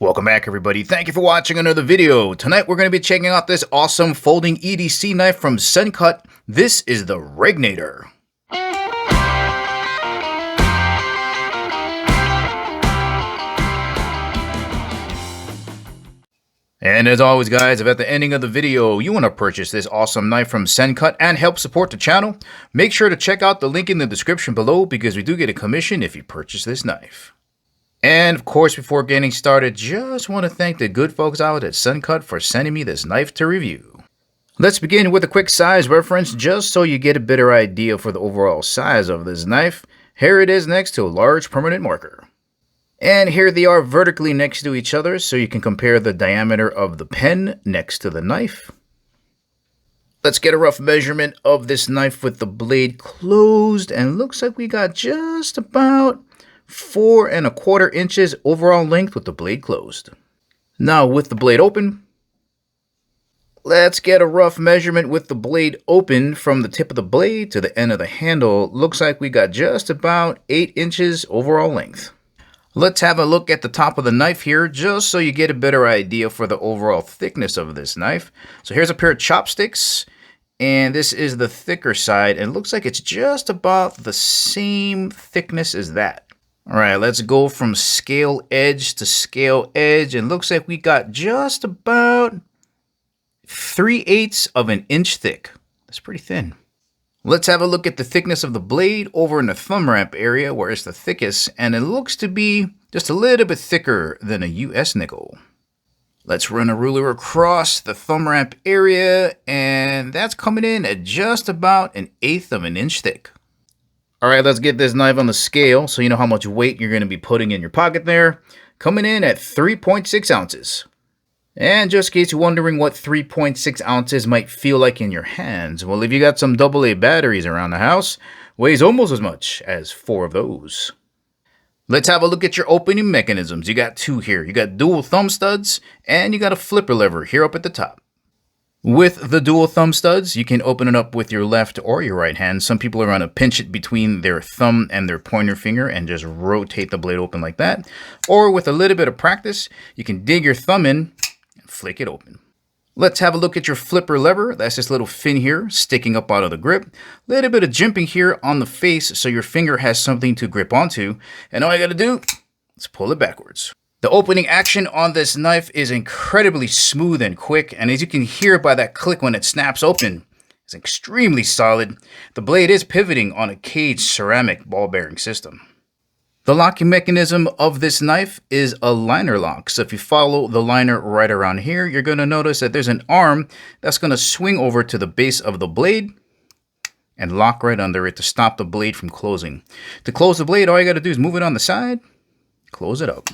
Welcome back, everybody. Thank you for watching another video. Tonight we're going to be checking out this awesome folding EDC knife from Sencut. This is the Regnator. And as always, guys, if at the ending of the video you want to purchase this awesome knife from Sencut and help support the channel, make sure to check out the link in the description below because we do get a commission if you purchase this knife. And of course, before getting started, just want to thank the good folks out at Sencut for sending me this knife to review. Let's begin with a quick size reference just so you get a better idea for the overall size of this knife. Here it is next to a large permanent marker. And here they are vertically next to each other so you can compare the diameter of the pen next to the knife. Let's get a rough measurement of this knife with the blade closed, and looks like we got just about 4 1/4 inches overall length with the blade closed. Now with the blade open, let's get a rough measurement with the blade open from the tip of the blade to the end of the handle. Looks like we got just about 8 inches overall length. Let's have a look at the top of the knife here just so you get a better idea for the overall thickness of this knife. So here's a pair of chopsticks, and this is the thicker side, and it looks like it's just about the same thickness as that. All right, let's go from scale edge to scale edge, and looks like we got just about 3/8 of an inch thick. That's pretty thin. Let's have a look at the thickness of the blade over in the thumb ramp area where it's the thickest, and it looks to be just a little bit thicker than a US nickel. Let's run a ruler across the thumb ramp area, and that's coming in at just about 1/8 of an inch thick. All right, let's get this knife on the scale so you know how much weight you're going to be putting in your pocket there. Coming in at 3.6 ounces. And just in case you're wondering what 3.6 ounces might feel like in your hands, well, if you got some AA batteries around the house, weighs almost as much as 4 of those. Let's have a look at your opening mechanisms. You got 2 here. You got dual thumb studs, and you got a flipper lever here up at the top. With the dual thumb studs, you can open it up with your left or your right hand. Some people are going to pinch it between their thumb and their pointer finger and just rotate the blade open like that. Or with a little bit of practice, you can dig your thumb in and flick it open. Let's have a look at your flipper lever. That's this little fin here sticking up out of the grip. A little bit of jimping here on the face so your finger has something to grip onto. And all you got to do is pull it backwards. The opening action on this knife is incredibly smooth and quick, and as you can hear by that click when it snaps open, it's extremely solid. The blade is pivoting on a caged ceramic ball bearing system. The locking mechanism of this knife is a liner lock, so if you follow the liner right around here, you're going to notice that there's an arm that's going to swing over to the base of the blade and lock right under it to stop the blade from closing. To close the blade, all you got to do is move it on the side, close it up.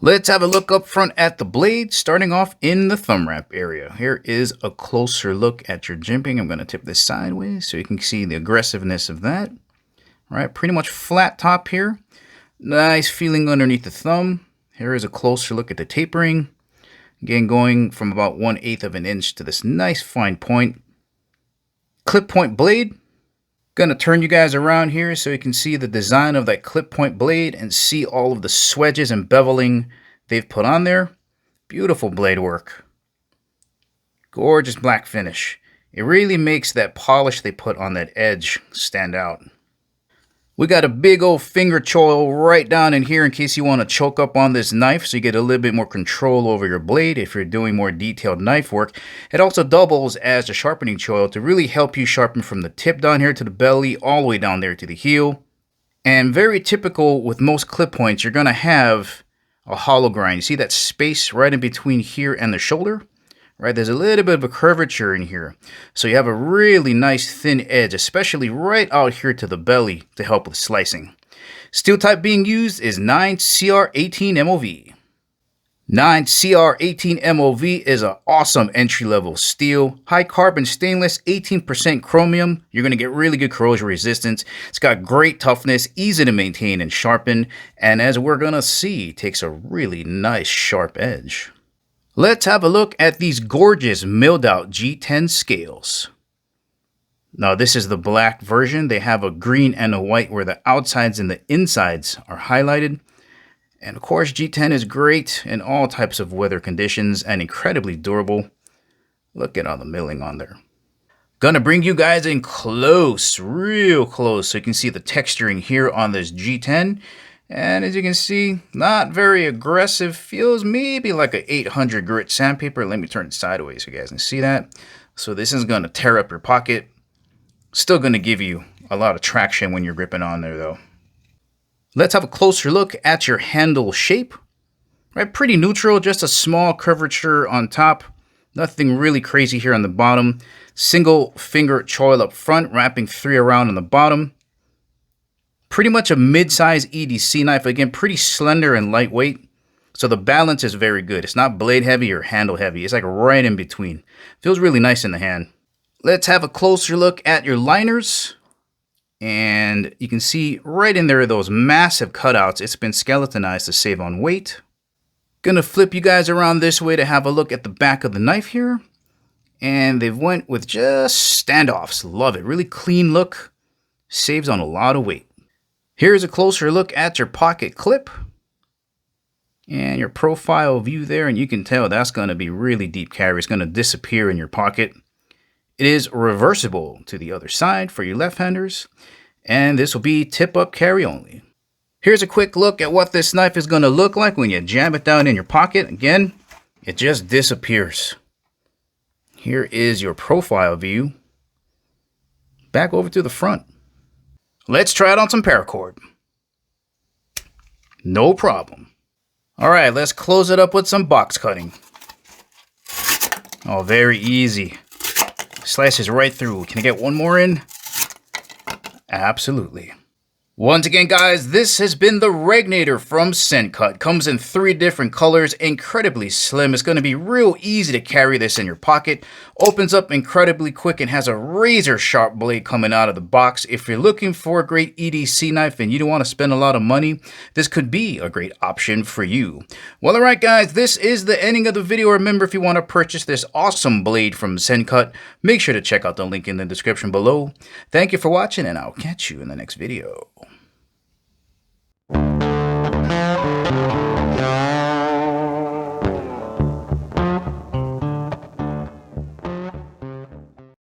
Let's have a look up front at the blade, starting off in the thumb wrap area. Here is a closer look at your jimping. I'm going to tip this sideways so you can see the aggressiveness of that. All right, pretty much flat top here. Nice feeling underneath the thumb. Here is a closer look at the tapering. Again, going from about 1/8 of an inch to this nice fine point. Clip point blade. Gonna turn you guys around here so you can see the design of that clip point blade and see all of the swedges and beveling they've put on there. Beautiful blade work. Gorgeous black finish. It really makes that polish they put on that edge stand out. We got a big old finger choil right down in here in case you want to choke up on this knife so you get a little bit more control over your blade if you're doing more detailed knife work. It also doubles as a sharpening choil to really help you sharpen from the tip down here to the belly all the way down there to the heel. And very typical with most clip points, you're going to have a hollow grind. You see that space right in between here and the shoulder? Right, there's a little bit of a curvature in here. So you have a really nice thin edge, especially right out here to the belly to help with slicing. Steel type being used is 9CR18 MOV. 9CR18 MOV is an awesome entry-level steel. High carbon stainless, 18% chromium. You're going to get really good corrosion resistance. It's got great toughness, easy to maintain and sharpen. And as we're going to see, takes a really nice sharp edge. Let's have a look at these gorgeous milled out G10 scales. Now this is the black version. They have a green and a white where the outsides and the insides are highlighted. And of course, G10 is great in all types of weather conditions and incredibly durable. Look at all the milling on there. Gonna bring you guys in close, real close, so you can see the texturing here on this G10. And as you can see, not very aggressive. Feels maybe like a 800 grit sandpaper. Let me turn it sideways so you guys can see that. So this is gonna tear up your pocket. Still gonna give you a lot of traction when you're gripping on there though. Let's have a closer look at your handle shape. Right, pretty neutral, just a small curvature on top. Nothing really crazy here on the bottom. Single finger choil up front, wrapping 3 around on the bottom. Pretty much a mid-size EDC knife. Again, pretty slender and lightweight. So the balance is very good. It's not blade heavy or handle heavy. It's like right in between. Feels really nice in the hand. Let's have a closer look at your liners. And you can see right in there those massive cutouts. It's been skeletonized to save on weight. Gonna flip you guys around this way to have a look at the back of the knife here. And they've went with just standoffs. Love it. Really clean look. Saves on a lot of weight. Here's a closer look at your pocket clip. And your profile view there. And you can tell that's going to be really deep carry. It's going to disappear in your pocket. It is reversible to the other side for your left-handers. And this will be tip-up carry only. Here's a quick look at what this knife is going to look like when you jam it down in your pocket. Again, it just disappears. Here is your profile view. Back over to the front. Let's try it on some paracord. No problem. All right, let's close it up with some box cutting. Oh, very easy. Slices right through. Can I get one more in? Absolutely. Once again, guys, this has been the Regnator from Sencut. Comes in 3 different colors, incredibly slim. It's going to be real easy to carry this in your pocket. Opens up incredibly quick and has a razor sharp blade coming out of the box. If you're looking for a great EDC knife and you don't want to spend a lot of money, this could be a great option for you. Well, alright guys, this is the ending of the video. Remember, if you want to purchase this awesome blade from Sencut, make sure to check out the link in the description below. Thank you for watching, and I'll catch you in the next video.